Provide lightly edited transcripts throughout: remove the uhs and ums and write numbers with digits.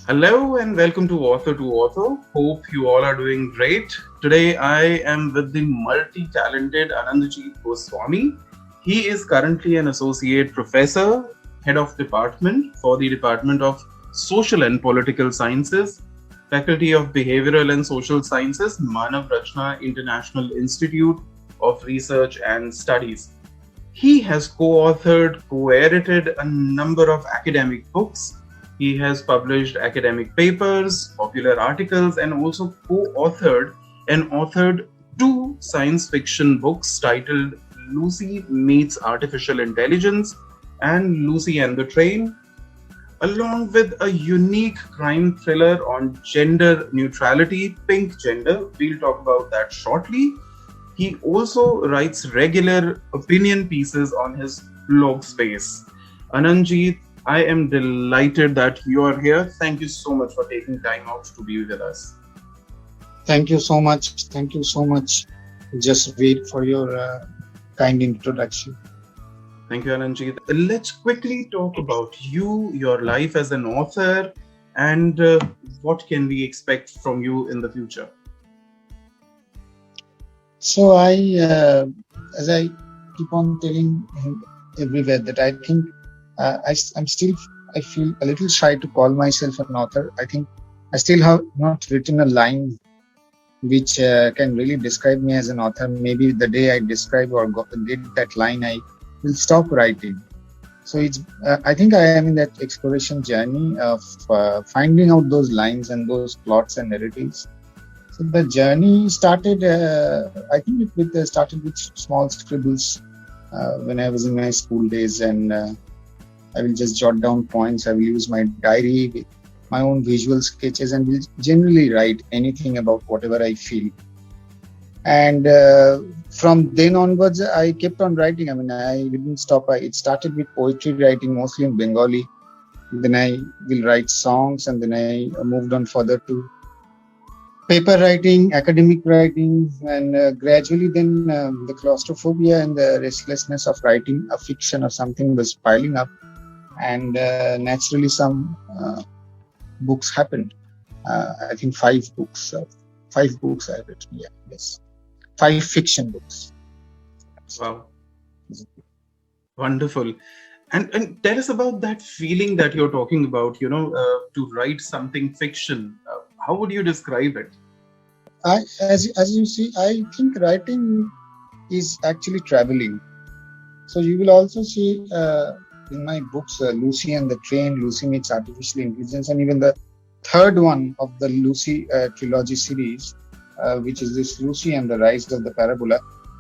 Hello and welcome to Author to Author. Hope you all are doing great. Today I am with the multi-talented Anandajit Goswami. He is currently an associate professor, head of department for the Department of Social and Political Sciences, Faculty of Behavioural and Social Sciences, Manav Rachna International Institute of Research and Studies. He has co-authored, co-edited a number of academic books. He has published academic papers, popular articles, and also co-authored and authored two science fiction books titled Lucy Meets Artificial Intelligence and Lucy and the Train, along with a unique crime thriller on gender neutrality, Pink Gender. We'll talk about that shortly. He also writes regular opinion pieces on his blog space. Anandjit, I am delighted that you are here. Thank you so much for taking time out to be with us. Thank you so much. Thank you so much. Just wait for your kind introduction. Thank you, Anandjit. Let's quickly talk about you, your life as an author, and what can we expect from you in the future? So as I keep on telling him everywhere that I think I feel a little shy to call myself an author. I think I still have not written a line which can really describe me as an author. Maybe the day I describe or get that line, I will stop writing. So I think I am in that exploration journey of finding out those lines and those plots and narratives. So the journey started, I think started with small scribbles when I was in my school days, and I will just jot down points. I will use my diary with my own visual sketches and will generally write anything about whatever I feel. And from then onwards, I kept on writing. I mean, I didn't stop. It started with poetry writing, mostly in Bengali. Then I will write songs, and then I moved on further to paper writing, academic writing, and gradually then the claustrophobia and the restlessness of writing a fiction or something was piling up, and naturally some books happened. I think 5 books. 5 books I've written. Yeah, yes, 5 fiction books. Wow, wonderful. And tell us about that feeling that you're talking about. To write something fiction. How would you describe it? As you see, I think writing is actually traveling. So you will also see in my books, Lucy and the Train, Lucy Meets Artificial Intelligence, and even the third one of the Lucy trilogy series, which is this Lucy and the Rise of the Parabola.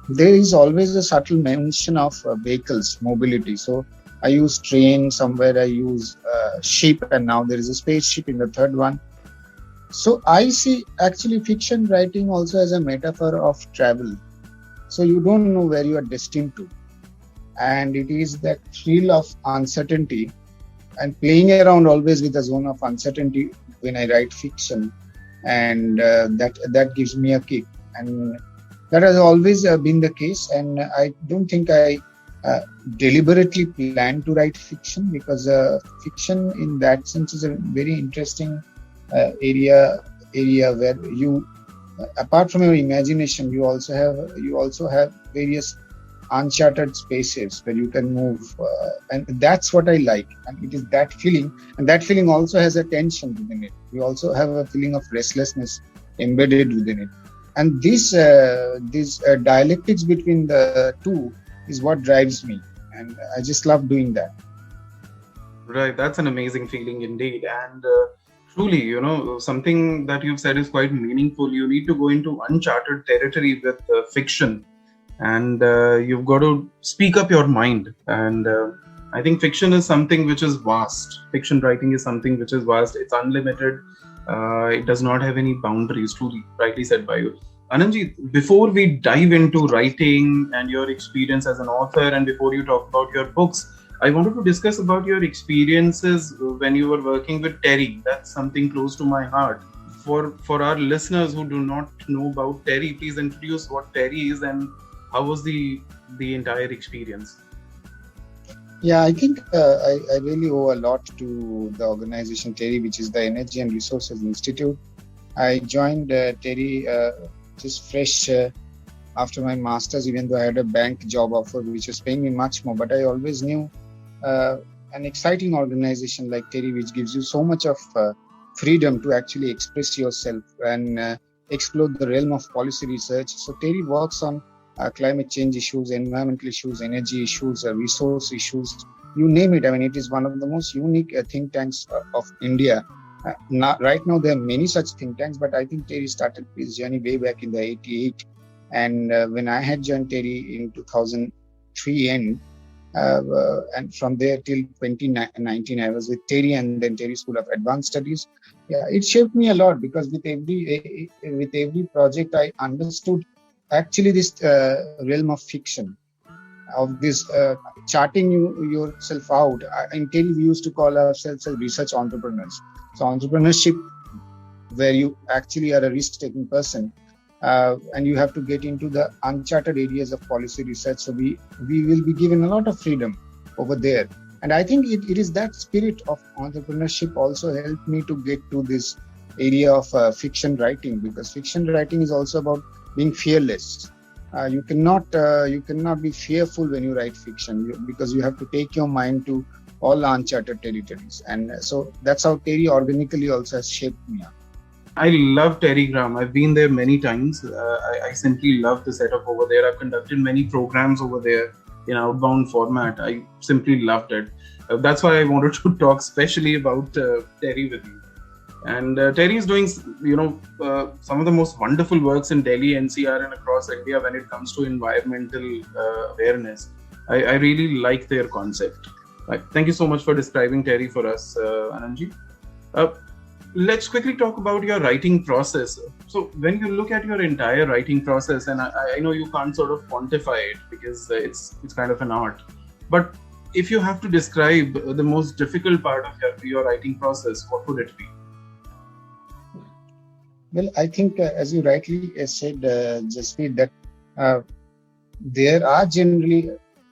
There is always a subtle mention of vehicles, mobility. So I use train somewhere, I use ship, and now there is a spaceship in the third one. So I see actually fiction writing also as a metaphor of travel. So you don't know where you are destined to. And it is that thrill of uncertainty and playing around always with a zone of uncertainty when I write fiction. And that gives me a kick. And that has always been the case. And I don't think I deliberately plan to write fiction, because fiction in that sense is a very interesting area where you, apart from your imagination, you also have various uncharted spaces where you can move, and that's what I like. And it is that feeling, and that feeling also has a tension within it. You also have a feeling of restlessness embedded within it, and this dialectics between the two is what drives me, and I just love doing that. Right, that's an amazing feeling indeed. And truly, something that you've said is quite meaningful. You need to go into uncharted territory with fiction, and you've got to speak up your mind. And I think fiction is something which is vast. Fiction writing is something which is vast. It's unlimited. It does not have any boundaries, truly, rightly said by you. Anandjit, before we dive into writing and your experience as an author, and before you talk about your books, I wanted to discuss about your experiences when you were working with Terry. That's something close to my heart. For our listeners who do not know about Terry, please introduce what Terry is and how was the entire experience. Yeah, I think I really owe a lot to the organization TERI, which is the Energy and Resources Institute. I joined TERI just fresh after my master's, even though I had a bank job offer which was paying me much more. But I always knew uh, an exciting organization like TERI, which gives you so much of freedom to actually express yourself and explore the realm of policy research. So TERI works on climate change issues, environmental issues, energy issues, resource issues, you name it. I mean, it is one of the most unique think tanks of India. Right now, there are many such think tanks, but I think TERI started this journey way back in the 88. And when I had joined TERI in 2003 end, and from there till 2019, I was with TERI and then TERI School of Advanced Studies. Yeah, it shaped me a lot because with every project, I understood actually this realm of fiction, of this charting yourself out. In TERI, we used to call ourselves as research entrepreneurs. So entrepreneurship, where you actually are a risk-taking person, and you have to get into the uncharted areas of policy research. So we will be given a lot of freedom over there. And I think it is that spirit of entrepreneurship also helped me to get to this area of fiction writing, because fiction writing is also about being fearless. You cannot be fearful when you write fiction, because you have to take your mind to all uncharted territories. And so that's how TERI organically also has shaped me up. I love Telegram. I've been there many times. I simply love the setup over there. I've conducted many programs over there in outbound format. I simply loved it. That's why I wanted to talk specially about Terry with you. And Terry is doing, some of the most wonderful works in Delhi, NCR, and across India when it comes to environmental awareness. I really like their concept. Right. Thank you so much for describing Terry for us, Anandji. Uh, let's quickly talk about your writing process. So when you look at your entire writing process, and I know you can't sort of quantify it because it's kind of an art, but if you have to describe the most difficult part of your writing process, what would it be? Well, I think, as you rightly said, Jasveer, that uh, there are generally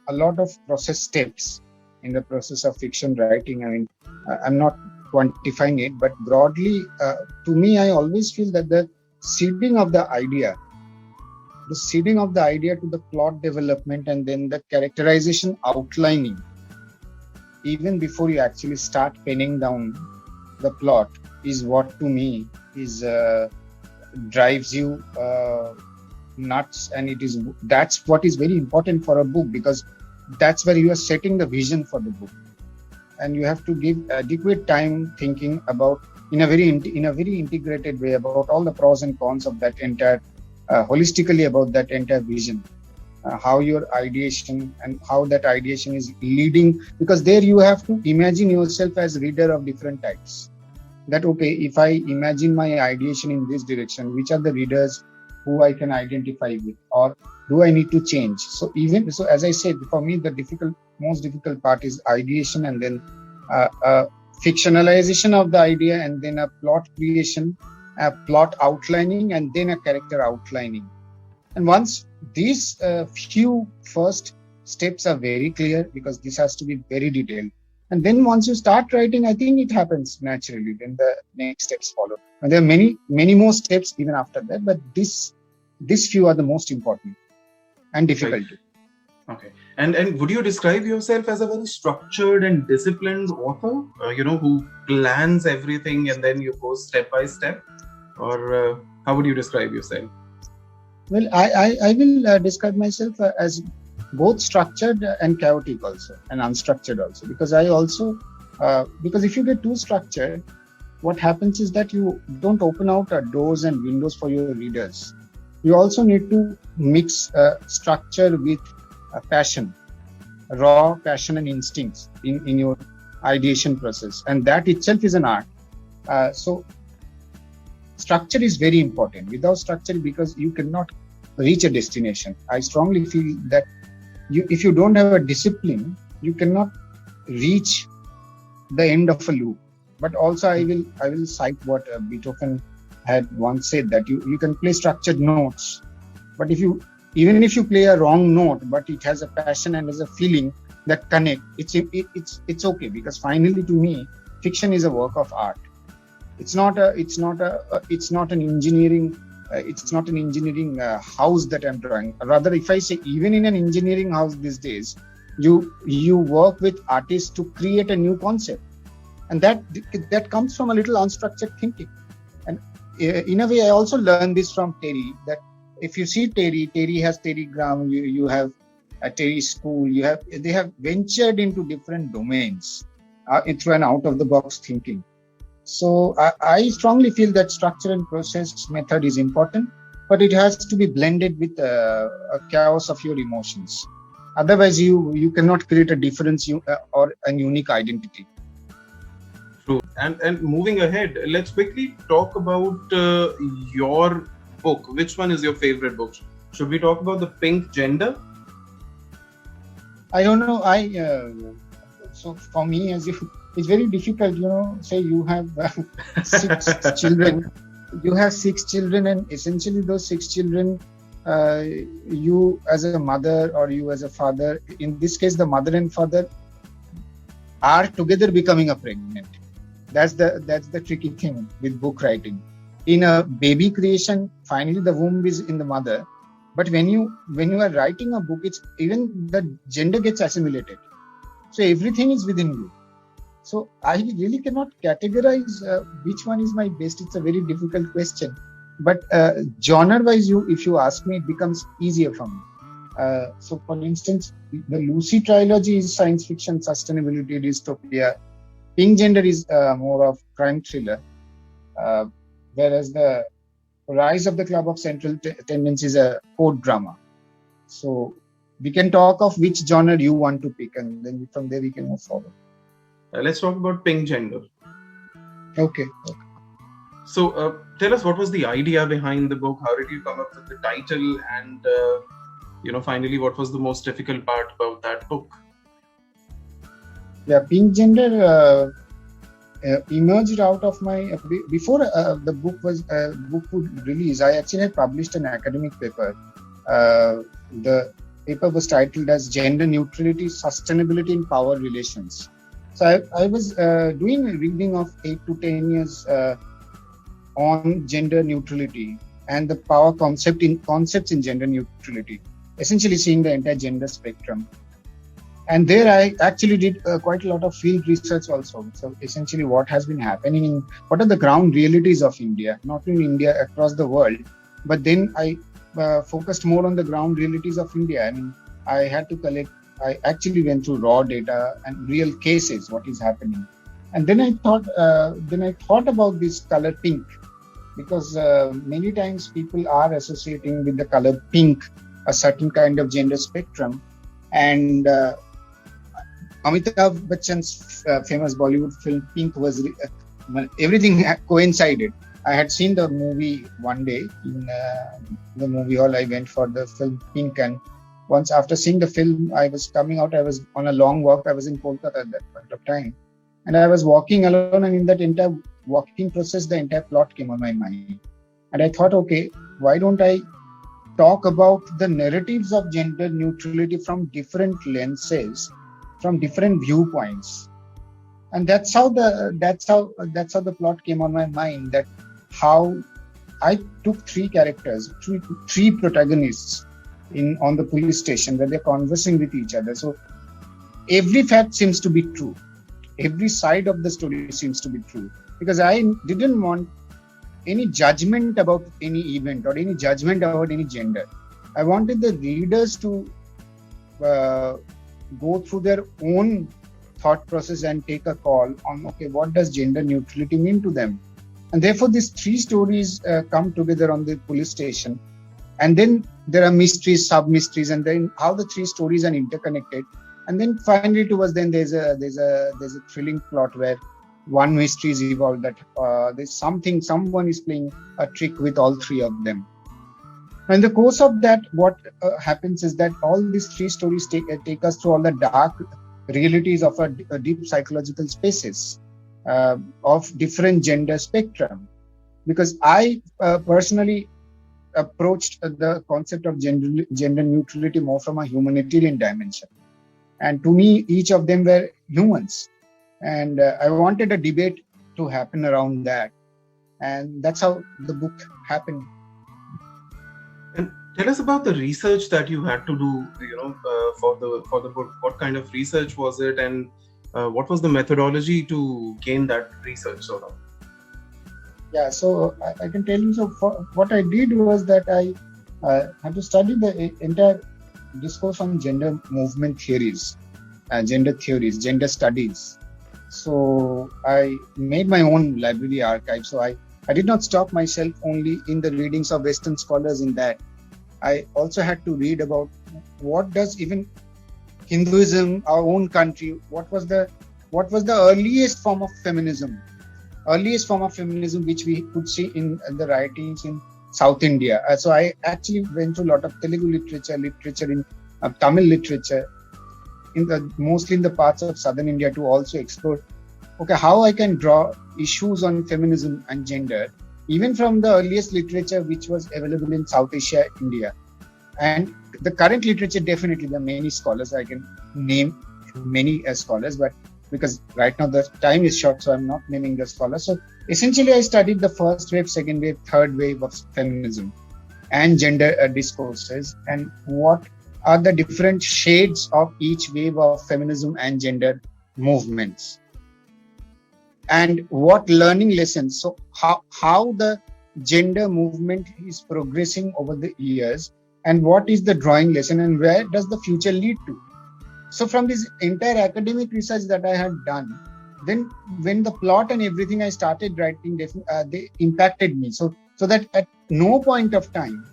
a lot of process steps in the process of fiction writing. I mean, I'm not quantifying it, but broadly, to me, I always feel that the seeding of the idea to the plot development, and then the characterization outlining, even before you actually start penning down the plot, is what to me is drives you nuts. And that's what is very important for a book, because that's where you are setting the vision for the book, and you have to give adequate time thinking about in a very integrated way about all the pros and cons of that entire holistically about that entire vision, how your ideation and how that ideation is leading, because there you have to imagine yourself as reader of different types. That okay, if I imagine my ideation in this direction, which are the readers who I can identify with, or do I need to change? So even so, as I said, for me the most difficult part is ideation, and then fictionalization of the idea, and then a plot creation, a plot outlining, and then a character outlining. And once these few first steps are very clear, because this has to be very detailed, and then once you start writing, I think it happens naturally. Then the next steps follow. And there are many more steps even after that, but these few are the most important and difficult. Right. Okay. And would you describe yourself as a very structured and disciplined author, who plans everything and then you go step by step? Or how would you describe yourself? Well, I will describe myself as both structured and chaotic also, and unstructured also, because I also, because if you get too structured, what happens is that you don't open out doors and windows for your readers. You also need to mix structure with passion, raw passion and instincts in your ideation process, and that itself is an art. So structure is very important. Without structure, because you cannot reach a destination. I strongly feel that if you don't have a discipline, you cannot reach the end of a loop. But also I will cite what Beethoven had once said, that you can play structured notes, but even if you play a wrong note, but it has a passion and has a feeling, that connect. It's okay, because finally to me, fiction is a work of art. It's not an engineering. It's not an engineering house that I'm drawing. Rather, if I say, even in an engineering house these days, you work with artists to create a new concept, and that comes from a little unstructured thinking. And in a way, I also learned this from Terry, that if you see Terry has Terrygram, you have a Terry school, they have ventured into different domains through an out of the box thinking. So I strongly feel that structure and process method is important, but it has to be blended with a chaos of your emotions. Otherwise, you cannot create a difference or a unique identity. True. And moving ahead, let's quickly talk about your book. Which one is your favorite book? Should we talk about the Pink Gender? I don't know. So for me, it's very difficult. Say you have six children. You have six children, and essentially those six children, you as a mother or you as a father, in this case, the mother and father are together becoming a pregnant. That's the tricky thing with book writing. In a baby creation, finally the womb is in the mother, but when you are writing a book, it's even the gender gets assimilated. So everything is within you. So I really cannot categorize which one is my best. It's a very difficult question. But genre-wise, if you ask me, it becomes easier for me. So for instance, the Lucy trilogy is science fiction, sustainability, dystopia. Pink Gender is more of crime thriller, whereas the Rise of the Club of Central Tendencies is a court drama. So we can talk of which genre you want to pick, and then from there we can move forward. Let's talk about Pink Gender. Okay. So tell us, what was the idea behind the book? How did you come up with the title? And finally, what was the most difficult part about that book? Yeah, Pink Gender emerged out of my before the book would release. I actually had published an academic paper. The paper was titled as Gender Neutrality, Sustainability in Power Relations. So I was doing a reading of 8 to 10 years on gender neutrality and the power concepts in gender neutrality, essentially seeing the entire gender spectrum. And there I actually did quite a lot of field research also. So essentially what has been happening, what are the ground realities of India, not in India, across the world. But then I focused more on the ground realities of India. I mean, I actually went through raw data and real cases, what is happening. And then I thought about this color pink, because many times people are associating with the color pink a certain kind of gender spectrum. And Amitabh Bachchan's famous Bollywood film Pink was everything coincided. I had seen the movie one day in the movie hall. I went for the film Pink, and once after seeing the film, I was coming out. I was on a long walk. I was in Kolkata at that point of time, and I was walking alone. And in that entire walking process, the entire plot came on my mind, and I thought, okay, why don't I talk about the narratives of gender neutrality from different lenses, from different viewpoints? And that's how the plot came on my mind. That how I took three characters, three protagonists on the police station where they're conversing with each other. So every fact seems to be true. Every side of the story seems to be true, because I didn't want any judgment about any event or any judgment about any gender. I wanted the readers to go through their own thought process and take a call on, okay, what does gender neutrality mean to them? And therefore, these three stories come together on the police station. And then there are mysteries, sub-mysteries, and then how the three stories are interconnected. And then finally, towards then, there's a thrilling plot where one mystery is evolved, that there's someone is playing a trick with all three of them. In the course of that, what happens is that all these three stories take us through all the dark realities of a deep psychological spaces of different gender spectrum. Because I personally approached the concept of gender neutrality more from a humanitarian dimension. And to me, each of them were humans. And I wanted a debate to happen around that. And that's how the book happened. And tell us about the research that you had to do, for the book. What kind of research was it, and what was the methodology to gain that research sort of? Yeah, so I can tell you. So what I did was that I had to study the entire discourse on gender movement theories, gender theories, gender studies. So I made my own library archive. So I did not stop myself only in the readings of Western scholars in that. I also had to read about what does even Hinduism, our own country, what was the earliest form of feminism which we could see in the writings in South India. So I actually went through a lot of Telugu literature in Tamil literature, mostly in the parts of southern India, to also explore how I can draw issues on feminism and gender, even from the earliest literature which was available in South Asia, India. And the current literature, definitely there are many scholars. I can name many scholars, but because right now the time is short, so I'm not naming the scholars. So essentially, I studied the first wave, second wave, third wave of feminism and gender discourses, and what are the different shades of each wave of feminism and gender movements, and what learning lessons. So how the gender movement is progressing over the years, and what is the drawing lesson, and where does the future lead to. So from this entire academic research that I had done, then when the plot and everything I started writing, they impacted me. So that at no point of time,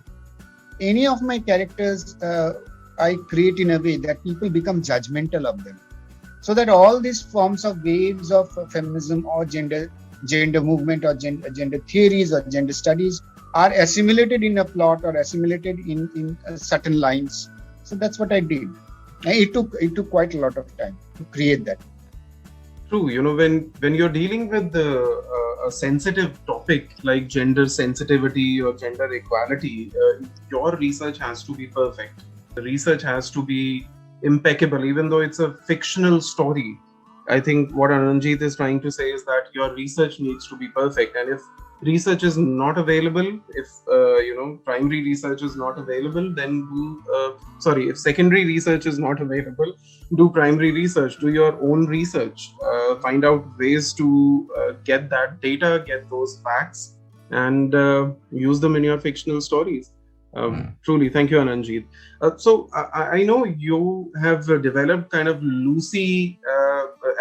any of my characters I create in a way that people become judgmental of them. So that all these forms of waves of feminism or gender movement or gender theories or gender studies are assimilated in a plot or assimilated in certain lines. So that's what I did. It took quite a lot of time to create that. True, when you're dealing with a sensitive topic like gender sensitivity or gender equality, your research has to be perfect. The research has to be impeccable, even though it's a fictional story. I think what Anandajit is trying to say is that your research needs to be perfect, and if research is not available, if primary research is not available, then if secondary research is not available, do primary research, do your own research, find out ways to get that data, get those facts, and use them in your fictional stories. Truly, thank you, Anandajit. So I know you have developed kind of Lucy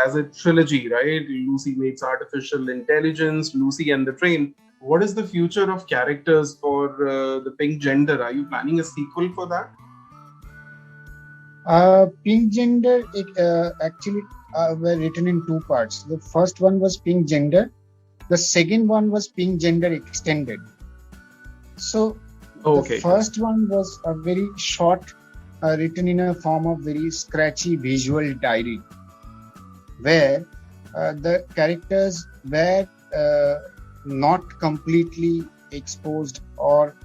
as a trilogy, right? Lucy Meets Artificial Intelligence, Lucy and the Train. What is the future of characters for the Pink Gender? Are you planning a sequel for that? Pink Gender actually were written in two parts. The first one was Pink Gender. The second one was Pink Gender Extended. So the first one was a very short, written in a form of very scratchy visual diary, where the characters were not completely exposed or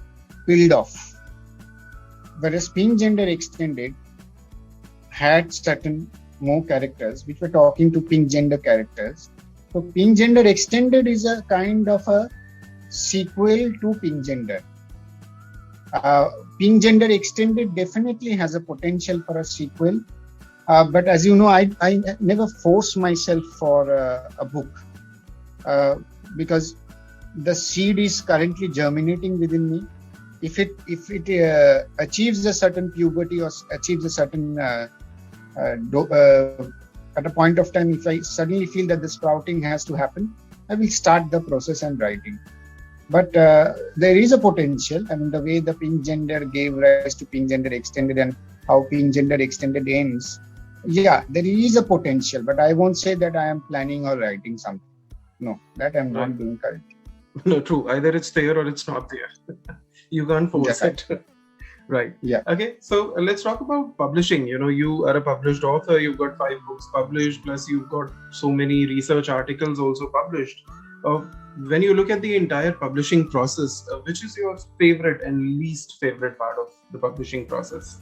peeled off. Whereas Pink Gender Extended had certain more characters which were talking to Pink Gender characters. So Pink Gender Extended is a kind of a sequel to Pink Gender. Pink Gender Extended definitely has a potential for a sequel, but as you know, I never force myself for a book because the seed is currently germinating within me. If it achieves a certain puberty or achieves a certain at a point of time, if I suddenly feel that the sprouting has to happen, I will start the process and writing. But there is a potential. I mean, the way the Pink Gender gave rise to Pink Gender Extended and how Pink Gender Extended ends, yeah, there is a potential. But I won't say that I am planning or writing something. No, that I'm not doing currently. No, true. Either it's there or it's not there. You can't force it. Right. Yeah. Okay. So let's talk about publishing. You are a published author. You've got 5 books published, plus you've got so many research articles also published. When you look at the entire publishing process, which is your favorite and least favorite part of the publishing process?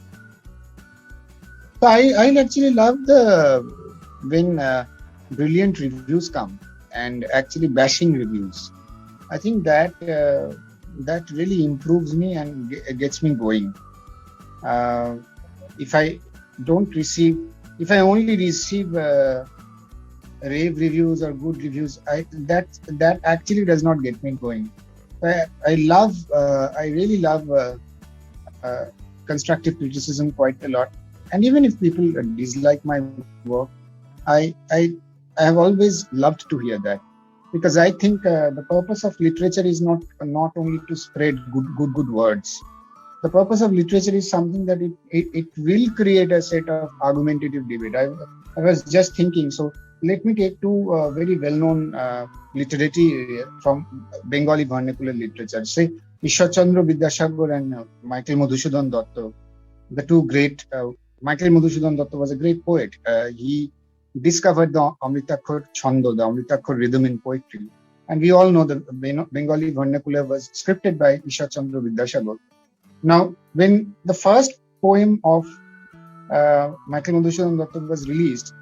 So I actually love the when brilliant reviews come and actually bashing reviews. I think that really improves me and gets me going. Uh, if I don't receive, if I only receive rave reviews or good reviews, that actually does not get me going. I really love uh, constructive criticism quite a lot. And even if people dislike my work, I have always loved to hear that, because I think the purpose of literature is not only to spread good words. The purpose of literature is something that it will create a set of argumentative debate. I was just thinking, so let me take two very well-known literary from Bengali vernacular literature, say Ishwar Chandra Vidyasagar and Michael Madhusudan Datta, the two great. Michael Madhusudan Datta was a great poet. He discovered the Amritakhar Chando, the Amritakhar rhythm in poetry. And we all know the Bengali vernacular was scripted by Ishwar Chandra Vidyasagar. Now, when the first poem of Michael Madhusudan Datta was released,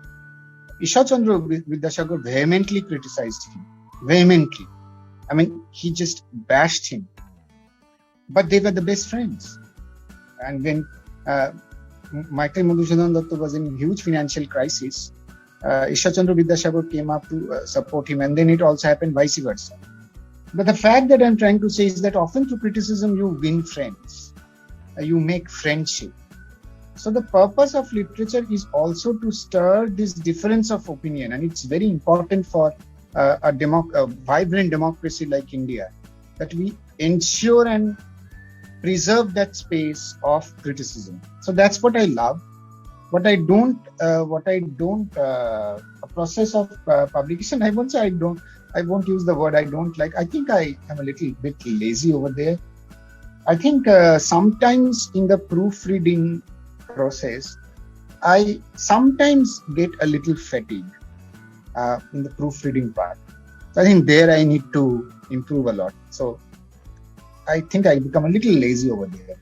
Ishwar Chandra Vidyasagar vehemently criticized him. Vehemently. I mean, he just bashed him. But they were the best friends. And when Michael Madhusudan Datta was in huge financial crisis, Ishwar Chandra Vidyasagar came up to support him, and then it also happened vice versa. But the fact that I'm trying to say is that often through criticism you win friends, you make friendship. So the purpose of literature is also to stir this difference of opinion, and it's very important for a vibrant democracy like India that we ensure and preserve that space of criticism. So that's what I love. A process of publication. I won't say I don't. I won't use the word I don't like. I think I am a little bit lazy over there. I think sometimes in the proofreading process, I sometimes get a little fatigued in the proofreading part. So I think there I need to improve a lot. So I think I become a little lazy over there.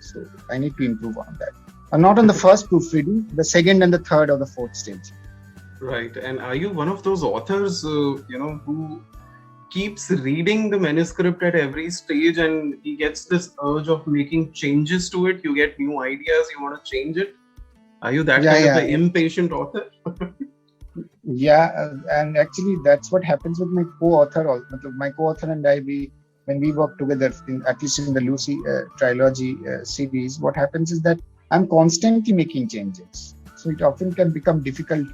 So I need to improve on that. Not on the first proofreading, the second and the third or the fourth stage. Right. And are you one of those authors, who keeps reading the manuscript at every stage and he gets this urge of making changes to it? You get new ideas, you want to change it? Are you that kind of an impatient author? Yeah, and actually that's what happens with my co-author also. My co-author and I, when we work together, at least in the Lucy trilogy series, what happens is that I'm constantly making changes. So it often can become difficult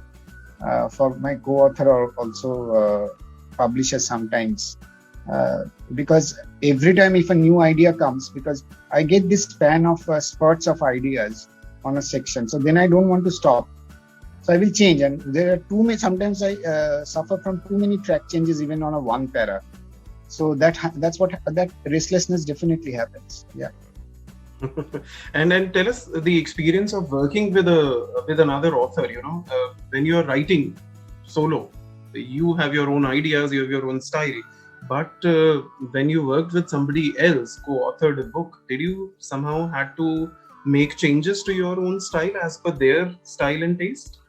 for my co-author or also publisher sometimes, because every time if a new idea comes, because I get this span of spurts of ideas on a section, so then I don't want to stop. So I will change, and there are too many. Sometimes I suffer from too many track changes even on a one para. So that restlessness definitely happens. Yeah. And then tell us the experience of working with another author. When you're writing solo, you have your own ideas, you have your own style. But when you worked with somebody else, co-authored a book, did you somehow had to make changes to your own style as per their style and taste?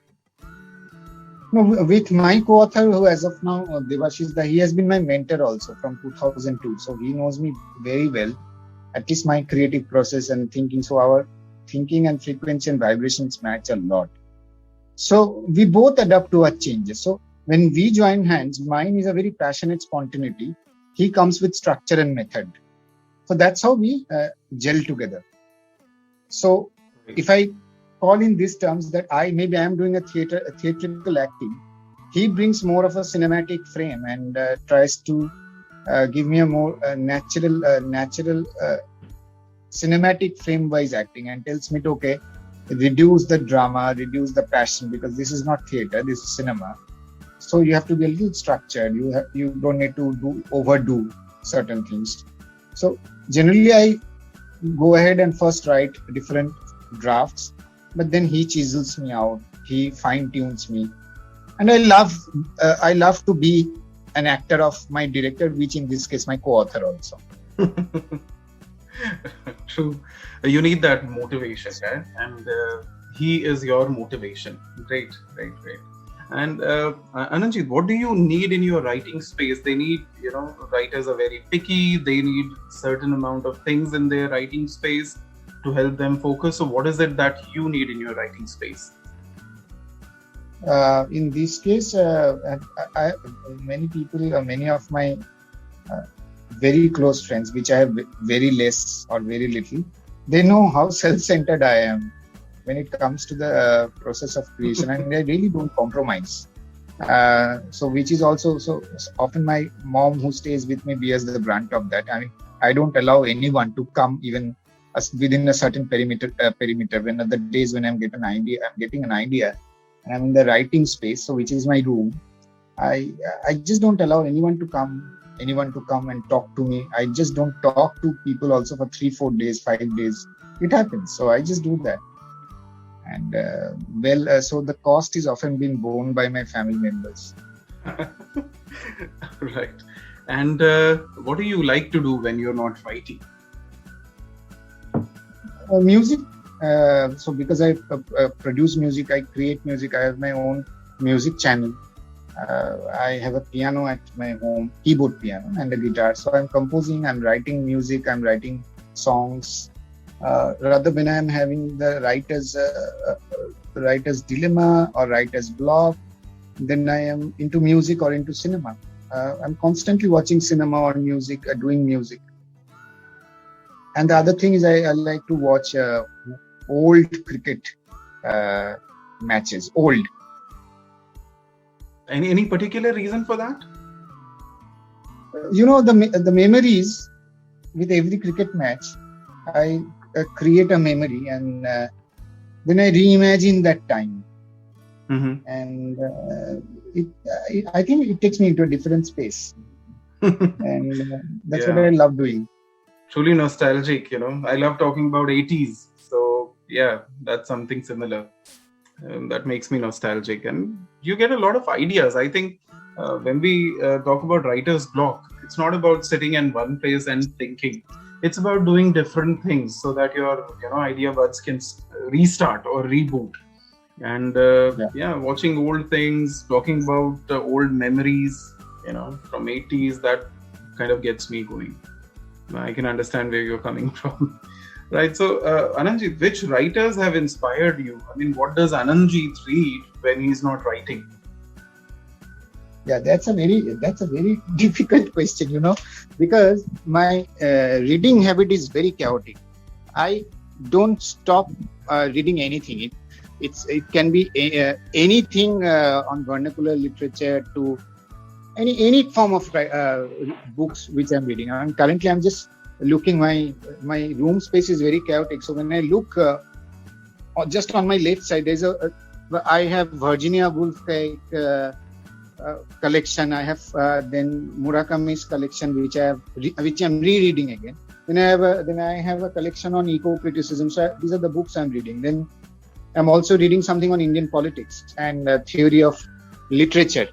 No, with my co-author, who as of now, Devashish, he has been my mentor also from 2002. So he knows me very well, at least my creative process and thinking. So our thinking and frequency and vibrations match a lot. So we both adapt to our changes. So when we join hands, mine is a very passionate spontaneity. He comes with structure and method. So that's how we gel together. So if I call in these terms that I am doing a theatrical acting, he brings more of a cinematic frame and tries to give me a more natural cinematic frame-wise acting, and tells me to, okay, reduce the drama, reduce the passion, because this is not theater, this is cinema. So you have to be a little structured. You don't need to overdo certain things. So generally I go ahead and first write different drafts, but then he chisels me out, he fine tunes me, and I love to be an actor of my director, which in this case my co-author also. True, you need that motivation, right? And he is your motivation. Great, great, great. And Anandjit, what do you need in your writing space? They need, writers are very picky. They need certain amount of things in their writing space to help them focus. So what is it that you need in your writing space? In this case, many people, many of my uh, very close friends, which I have very less or very little, they know how self-centered I am when it comes to the process of creation, and I really don't compromise. So which is also so often my mom who stays with me bears the brunt of that. I mean, I don't allow anyone to come even within a certain perimeter. When the days when I'm getting an idea, and I'm in the writing space, so which is my room. I just don't allow anyone to come and talk to me. I just don't talk to people also for 3-4 days, 5 days. It happens, so I just do that. And so the cost is often being borne by my family members. Right. And what do you like to do when you're not writing? Music. So because I produce music, I create music. I have my own music channel. I have a piano at my home, keyboard piano, and a guitar. So I'm composing, I'm writing music, I'm writing songs. Rather, when I'm having the writer's dilemma or writer's block, then I am into music or into cinema. I'm constantly watching cinema or music, doing music. And the other thing is I like to watch old cricket matches. Old. Any particular reason for that? The memories with every cricket match, I create a memory, and then I reimagine that time. Mm-hmm. And I think it takes me into a different space. And that's what I love doing. Truly nostalgic, I love talking about 80s. So yeah, that's something similar. That makes me nostalgic, and you get a lot of ideas. I think when we talk about writer's block, it's not about sitting in one place and thinking. It's about doing different things so that your idea buds can restart or reboot. And watching old things, talking about old memories, from 80s, that kind of gets me going. I can understand where you're coming from. Right. So, Anandjit, which writers have inspired you? I mean, what does Anandjit read when he's not writing? Yeah, that's a very difficult question, because my reading habit is very chaotic. I don't stop reading anything. It can be anything on vernacular literature to any form of books which I'm reading. And currently, I'm just looking. My room space is very chaotic. So when I look just on my left side, I have Virginia Woolf collection. I have then Murakami's collection, which I'm rereading again. Then I have a collection on eco-criticism. So these are the books I'm reading. Then I'm also reading something on Indian politics and theory of literature.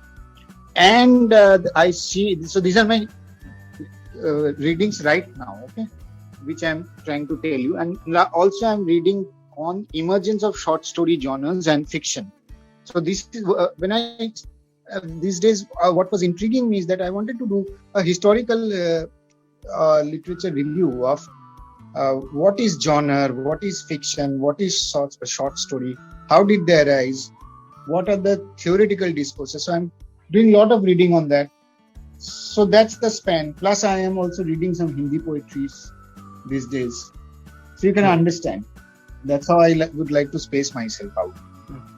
And I see. So these are my readings right now, okay, which I'm trying to tell you. And also I'm reading on emergence of short story genres and fiction. So this is when I these days what was intriguing me is that I wanted to do a historical literature review of what is genre, what is fiction, what is short story, how did they arise, what are the theoretical discourses. So I'm doing a lot of reading on that. So that's the span. Plus, I am also reading some Hindi poetries these days. So you can understand. That's how I would like to space myself out.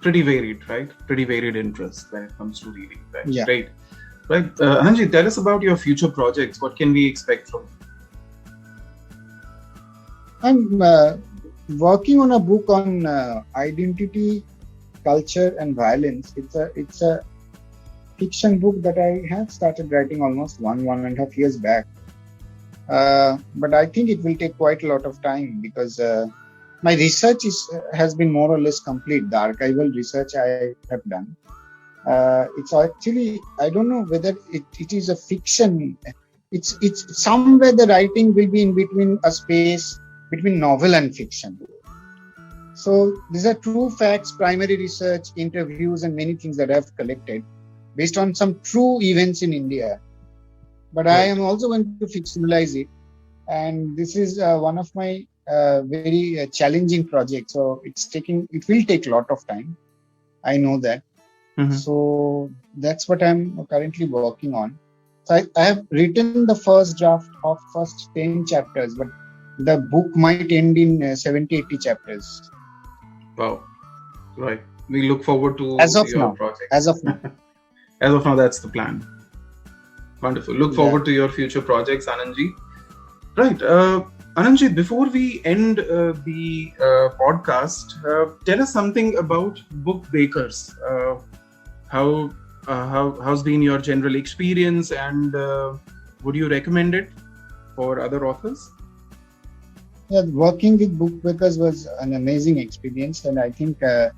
Pretty varied, right? Pretty varied interest when it comes to reading, right? Yeah. Great. Right. Anandjit, tell us about your future projects. What can we expect from you? I'm working on a book on identity, culture, and violence. It's a fiction book that I have started writing almost 1.5 years back. But I think it will take quite a lot of time because my research has been more or less complete. The archival research I have done. It's actually, I don't know whether it is a fiction. It's somewhere the writing will be in between a space between novel and fiction. So these are true facts, primary research, interviews, and many things that I've collected based on some true events in India. But I Right. am also going to fictionalize it, and this is one of my very challenging projects. So it will take a lot of time. I know that. Mm-hmm. So that's what I'm currently working on. So I have written the first draft of first 10 chapters, but the book might end in 70, 80 chapters Wow. Right. We look forward as to of your now. projects. As of now, As of now, that's the plan. Wonderful. Look yeah. forward to your future projects, Anandji. Right. Anandji, before we end the podcast, tell us something about book bakers. How how's been your general experience, and would you recommend it for other authors? Yeah, working with bookmakers was an amazing experience, and I think uh,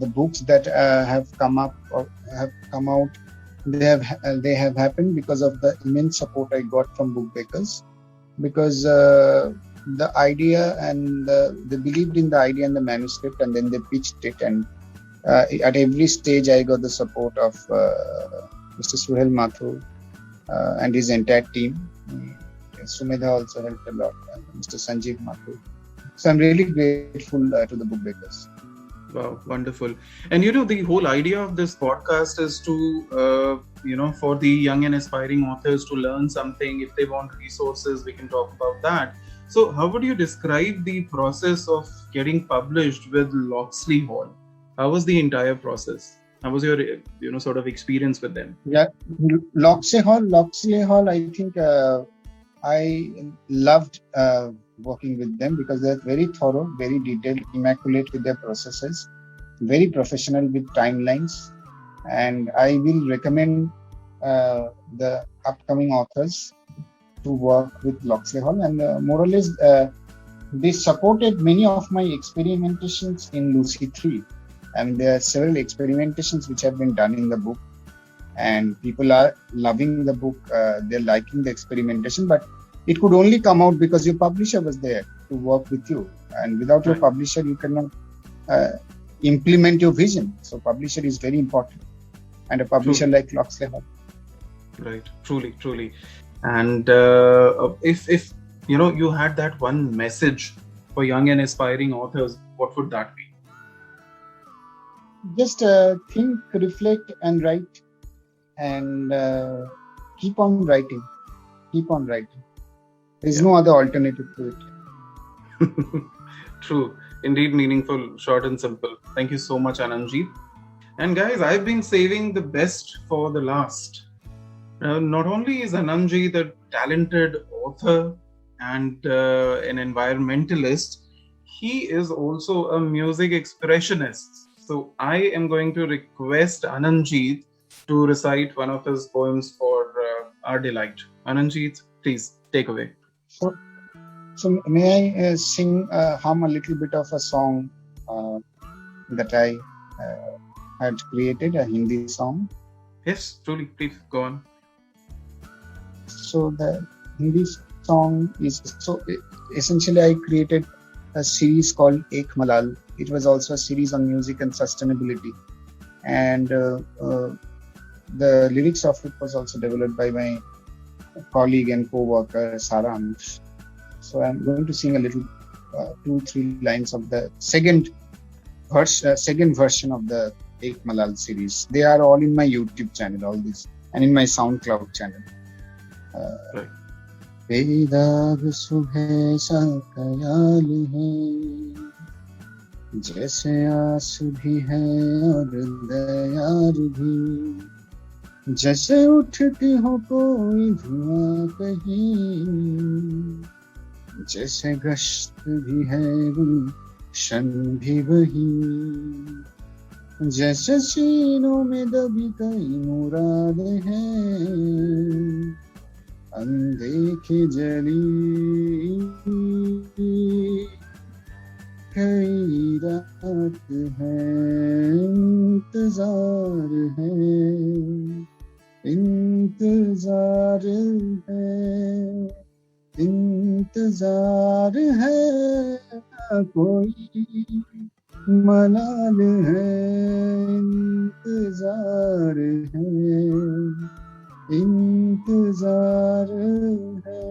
the books that have come up or have come out, they have happened because of the immense support I got from bookmakers. Because the idea and they believed in the idea and the manuscript, and then they pitched it, and at every stage I got the support of Mr. Suhail Mathur and his entire team. Sumedha also helped a lot, Mr. Sanjeev Mathur. So I'm really grateful to the bookmakers. Wow, wonderful. And the whole idea of this podcast is to, for the young and aspiring authors to learn something. If they want resources, we can talk about that. So, how would you describe the process of getting published with Locksley Hall? How was the entire process? How was your, sort of experience with them? Yeah, Locksley Hall. I think I loved working with them because they're very thorough, very detailed, immaculate with their processes, very professional with timelines. And I will recommend the upcoming authors to work with Locksley Hall. And more or less, they supported many of my experimentations in Lucy 3. And there are several experimentations which have been done in the book. And people are loving the book. They're liking the experimentation, but it could only come out because your publisher was there to work with you, and without your publisher you cannot implement your vision. So publisher is very important, and a publisher like Locksley Hall. Right, truly. And if you had that one message for young and aspiring authors, what would that be? Just think, reflect, and write, and keep on writing. There's no other alternative to it. True, indeed, meaningful, short and simple. Thank you so much, Anandjit. And guys, I've been saving the best for the last. Not only is Anandjit a talented author and an environmentalist, he is also a music expressionist. So I am going to request Anandjit to recite one of his poems for our delight. Anandjit, please take away. So may I hum a little bit of a song that I had created, a Hindi song? Yes, truly, please go on. So the Hindi song is, essentially I created a series called Ek Malal. It was also a series on music and sustainability. And the lyrics of it was also developed by my colleague and co-worker, Sara Anush. So I'm going to sing a little 2-3 lines of the second version of the Ek Malal series. They are all in my YouTube channel, all these, and in my SoundCloud channel. Right. बेदाग सुबह सा ख्याल है, जैसे आस भी है और दयार भी, जैसे उठती हो कोई धुआं कहीं, जैसे गश्त भी है गुलशन भी वही, जैसे सीनों में दबी कई मुरादें हैं, अनदेखी जली कई रात है, इंतजार है, इंतजार है, इंतजार है कोई मलाल है, इंतजार है, इंतजार है,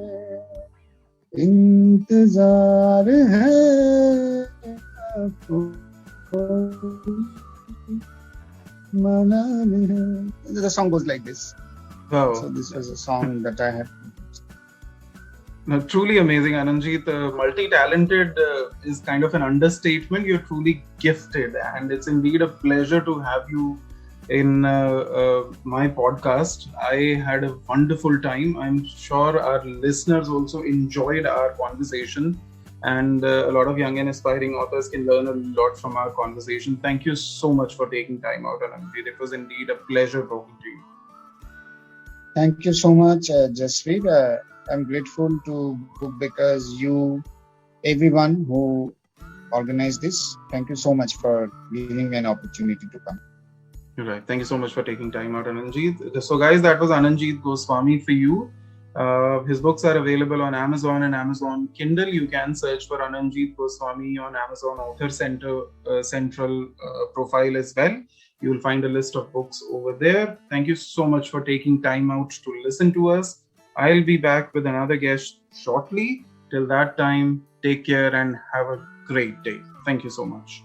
इंतजार है, मलाल है. The song goes like this. Wow. So this was a song that I had. Truly amazing, Anandjit. Multi-talented is kind of an understatement. You're truly gifted, and it's indeed a pleasure to have you in my podcast. I had a wonderful time. I'm sure our listeners also enjoyed our conversation, and a lot of young and aspiring authors can learn a lot from our conversation. Thank you so much for taking time out, Anandjit. It was indeed a pleasure talking to you. Thank you so much, Jasveer. I'm grateful to Book because you, everyone who organized this, thank you so much for giving me an opportunity to come. Right. Thank you so much for taking time out, Anandjit. So, guys, that was Anandajit Goswami for you. His books are available on Amazon and Amazon Kindle. You can search for Anandajit Goswami on Amazon Author Central profile as well. You will find a list of books over there. Thank you so much for taking time out to listen to us. I'll be back with another guest shortly. Till that time, take care and have a great day. Thank you so much.